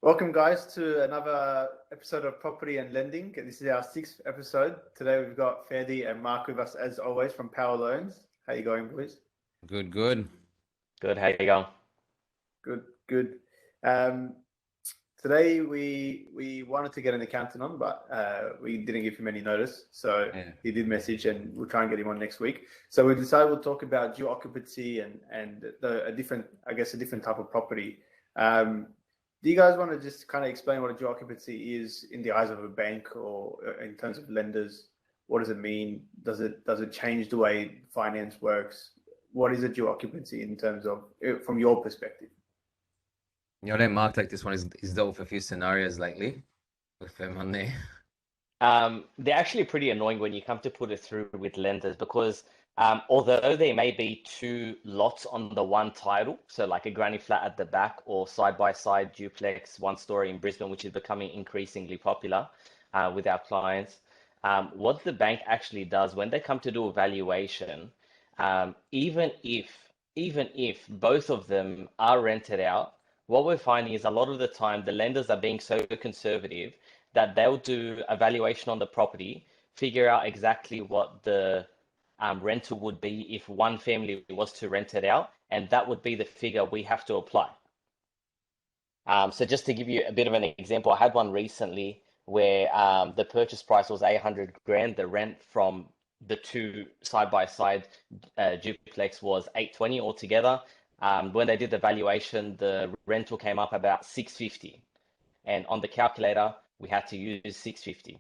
Welcome, guys, to another episode of Property and Lending. This is our sixth episode. Today we've got Fadi and Mark with us, as always, from Power Loans. How you going, boys? Good. Good. How you going? Good. Today we wanted to get an accountant on, but we didn't give him any notice. So He did message, and we'll try and get him on next week. So we decided we'll talk about dual occupancy and a different type of property. Do you guys want to just kind of explain what a dual occupancy is in the eyes of a bank or in terms of lenders? What does it mean? Does it change the way finance works? What is a dual occupancy in terms of, from your perspective? Let Mark take this one. He's dealt with a few scenarios lately with him on there. They're actually pretty annoying when you come to put it through with lenders because although there may be two lots on the one title, so like a granny flat at the back or side-by-side duplex, one story in Brisbane, which is becoming increasingly popular with our clients, what the bank actually does when they come to do a valuation, even if both of them are rented out, what we're finding is a lot of the time the lenders are being so conservative that they'll do a valuation on the property, figure out exactly what the rental would be if one family was to rent it out, and that would be the figure we have to apply. So just to give you a bit of an example, I had one recently where the purchase price was 800 grand. The rent from the two side-by-side duplex was 820 altogether. When they did the valuation, the rental came up about 650, and on the calculator we had to use 650.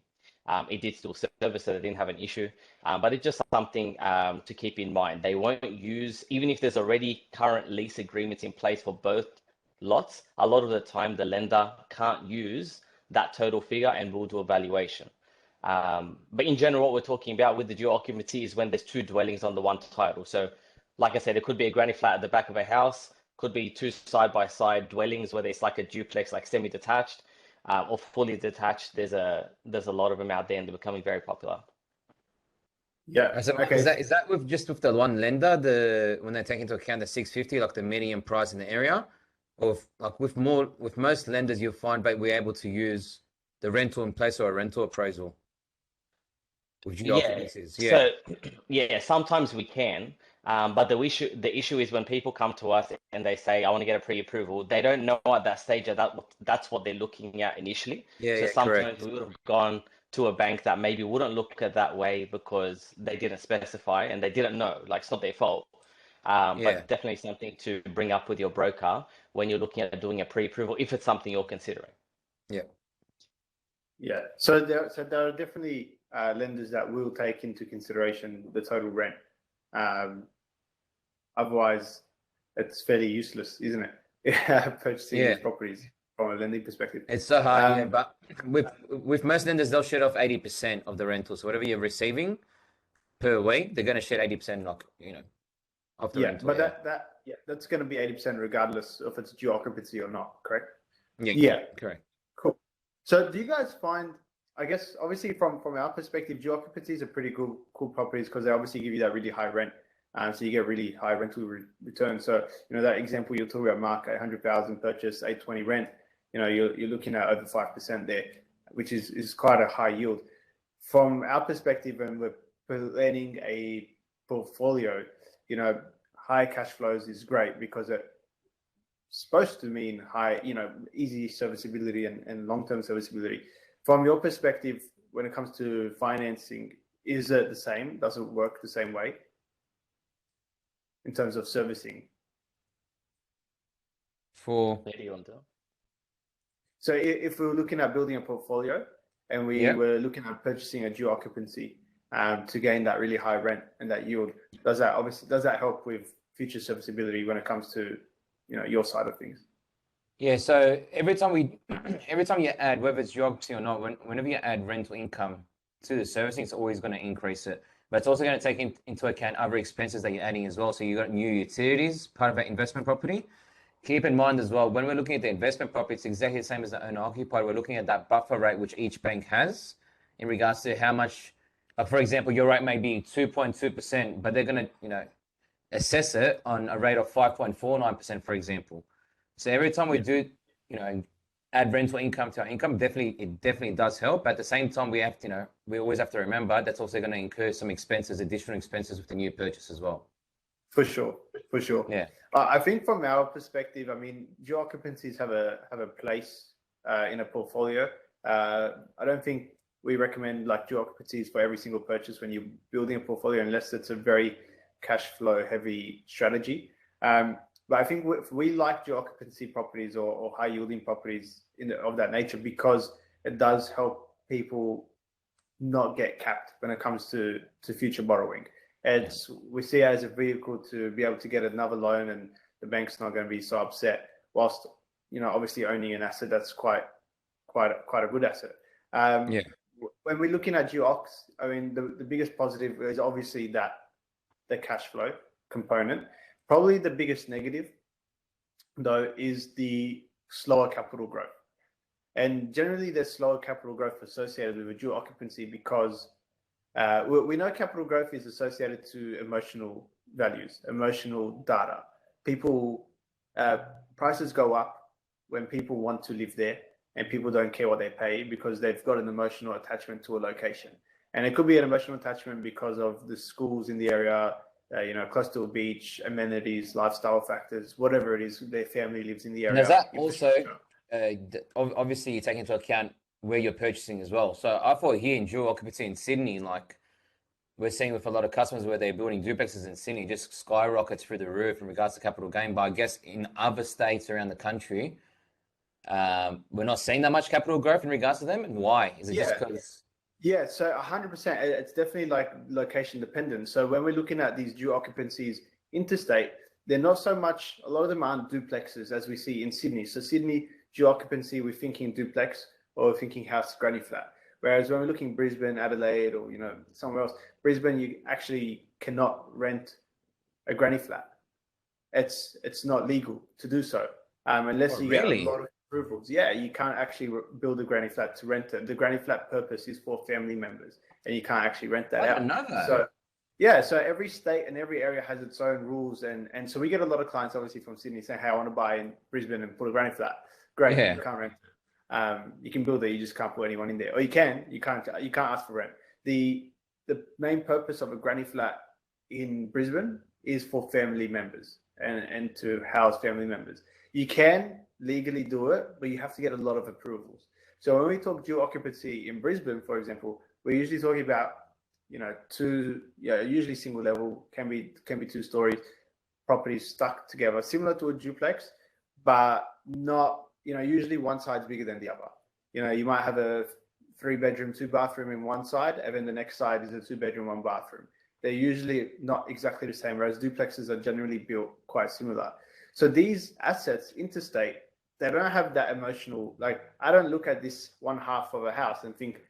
It did still service, so they didn't have an issue, but it's just something to keep in mind. They won't use, even if there's already current lease agreements in place for both lots, a lot of the time the lender can't use that total figure and will do a valuation. But in general, what we're talking about with the dual occupancy is when there's two dwellings on the one title. So like I said, it could be a granny flat at the back of a house, could be two side-by-side dwellings, whether it's like a duplex, like semi-detached, or fully detached. There's a lot of them out there, and they're becoming very popular. Yeah. So okay. Is that with the one lender, when they take into account the 650, like the median price in the area, or like with most lenders you'll find that we're able to use the rental in place or a rental appraisal? So sometimes we can, but the issue is when people come to us and they say, I want to get a pre-approval, they don't know at that stage that's what they're looking at initially. So sometimes we would have gone to a bank that maybe wouldn't look at that way because they didn't specify and they didn't know, like it's not their fault. But definitely something to bring up with your broker when you're looking at doing a pre-approval, if it's something you're considering. Yeah. So there are definitely lenders that will take into consideration the total rent. Otherwise, it's fairly useless, isn't it? Purchasing these properties from a lending perspective. It's so hard, but with most lenders, they'll shed off 80% of the rental. So whatever you're receiving per week, they're going to shed 80% of the rental. But that's going to be 80% regardless if it's dual occupancy or not, correct? Yeah, correct. Cool. So do you guys find, I guess, obviously from our perspective, dual occupancies are pretty cool properties because they obviously give you that really high rent. So you get really high rental return. So, that example you're talking about, Mark, 100,000 purchase, 820 rent, you're looking at over 5% there, which is quite a high yield. From our perspective, when we're planning a portfolio, high cash flows is great because it's supposed to mean high, easy serviceability and long-term serviceability. From your perspective, when it comes to financing, is it the same? Does it work the same way in terms of servicing? So if we were looking at building a portfolio and we were looking at purchasing a dual occupancy to gain that really high rent and that yield, does that help with future serviceability when it comes to your side of things? Yeah, so every time you add, whether it's geography or not, whenever you add rental income to the servicing, it's always going to increase it. But it's also going to take into account other expenses that you're adding as well. So you've got new utilities, part of that investment property. Keep in mind as well, when we're looking at the investment property, it's exactly the same as the owner-occupied. We're looking at that buffer rate which each bank has in regards to how much, for example, your rate may be 2.2%, but they're going to, assess it on a rate of 5.49%, for example. So every time we do, add rental income to our income, it definitely does help. But at the same time, we have to, we always have to remember that's also going to incur some expenses, additional expenses with the new purchase as well. For sure, for sure. Yeah. I think from our perspective, I mean, dual occupancies have a place in a portfolio. I don't think we recommend like dual occupancies for every single purchase when you're building a portfolio, unless it's a very cash flow heavy strategy. But I think we like dual occupancy properties or high yielding properties of that nature because it does help people not get capped when it comes to future borrowing. We see it as a vehicle to be able to get another loan, and the bank's not going to be so upset. Whilst obviously owning an asset that's quite a good asset. When we're looking at duocs, I mean the biggest positive is obviously that the cash flow component. Probably the biggest negative, though, is the slower capital growth. And generally, there's slower capital growth associated with a dual occupancy because we know capital growth is associated to emotional values, emotional data. Prices go up when people want to live there, and people don't care what they pay because they've got an emotional attachment to a location. And it could be an emotional attachment because of the schools in the area, close to a beach, amenities, lifestyle factors, whatever it is, their family lives in the area. And is that also, obviously, you take into account where you're purchasing as well. So I thought here in dual occupancy in Sydney, like we're seeing with a lot of customers where they're building duplexes in Sydney, just skyrockets through the roof in regards to capital gain. But I guess in other states around the country, we're not seeing that much capital growth in regards to them. And why? Is it just because... Yeah, so 100%. It's definitely like location dependent. So when we're looking at these dual occupancies interstate, they're not so much, a lot of them aren't duplexes as we see in Sydney. So Sydney, dual occupancy, we're thinking duplex or we're thinking house granny flat. Whereas when we're looking Brisbane, Adelaide, or somewhere else, Brisbane, you actually cannot rent a granny flat. It's not legal to do so unless you get a lot of approvals. Yeah, you can't actually build a granny flat to rent it. The granny flat purpose is for family members, and you can't actually rent that out. So every state and every area has its own rules, and so we get a lot of clients obviously from Sydney saying, "Hey, I want to buy in Brisbane and put a granny flat." Great, you can't rent it. You can build it, you just can't put anyone in there, or you can't ask for rent. The main purpose of a granny flat in Brisbane is for family members and to house family members. You can legally do it, but you have to get a lot of approvals. So when we talk dual occupancy in Brisbane, for example, we're usually talking about usually single level, can be 2 stories, properties stuck together, similar to a duplex, but not usually one side's bigger than the other. You might have a 3-bedroom, 2-bathroom in one side, and then the next side is a 2-bedroom, 1-bathroom. They're usually not exactly the same, whereas duplexes are generally built quite similar. So these assets interstate, they don't have that emotional, like I don't look at this one half of a house and think,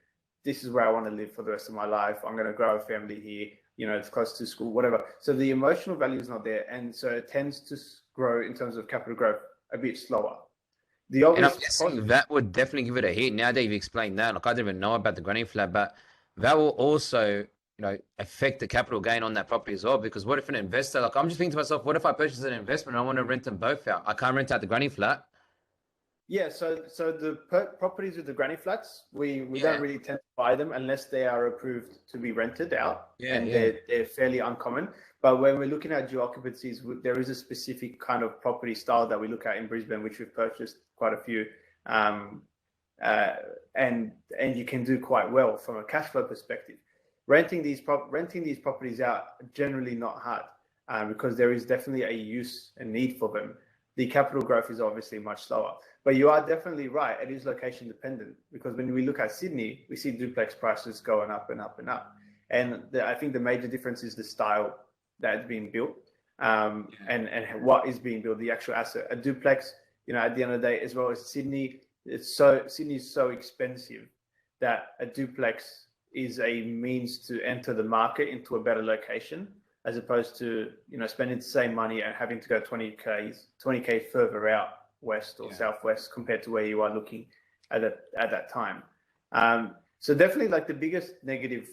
this is where I want to live for the rest of my life. I'm going to grow a family here. It's close to school, whatever. So the emotional value is not there. And so it tends to grow in terms of capital growth a bit slower. And I'm guessing that would definitely give it a hit. Now that you've explained that, like I didn't even know about the granny flat, but that will also, affect the capital gain on that property as well. Because what if an investor, like I'm just thinking to myself, what if I purchase an investment and I want to rent them both out? I can't rent out the granny flat. Yeah, so the properties with the granny flats, we don't really tend to buy them unless they are approved to be rented out, they're fairly uncommon. But when we're looking at dual occupancies, there is a specific kind of property style that we look at in Brisbane, which we've purchased quite a few, and you can do quite well from a cash flow perspective. Renting these properties out generally not hard because there is definitely a use and need for them. The capital growth is obviously much slower. But you are definitely right. It is location dependent because when we look at Sydney, we see duplex prices going up and up and up. And I think the major difference is the style that's being built and what is being built, the actual asset. A duplex, at the end of the day, as well as Sydney, Sydney's so expensive that a duplex is a means to enter the market into a better location, as opposed to spending the same money and having to go 20k further out west or southwest compared to where you are looking at that time. So definitely, like the biggest negative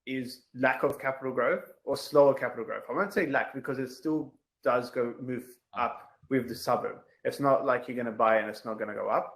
is lack of capital growth or slower capital growth. I won't say lack because it still does move up with the suburb. It's not like you're going to buy and it's not going to go up.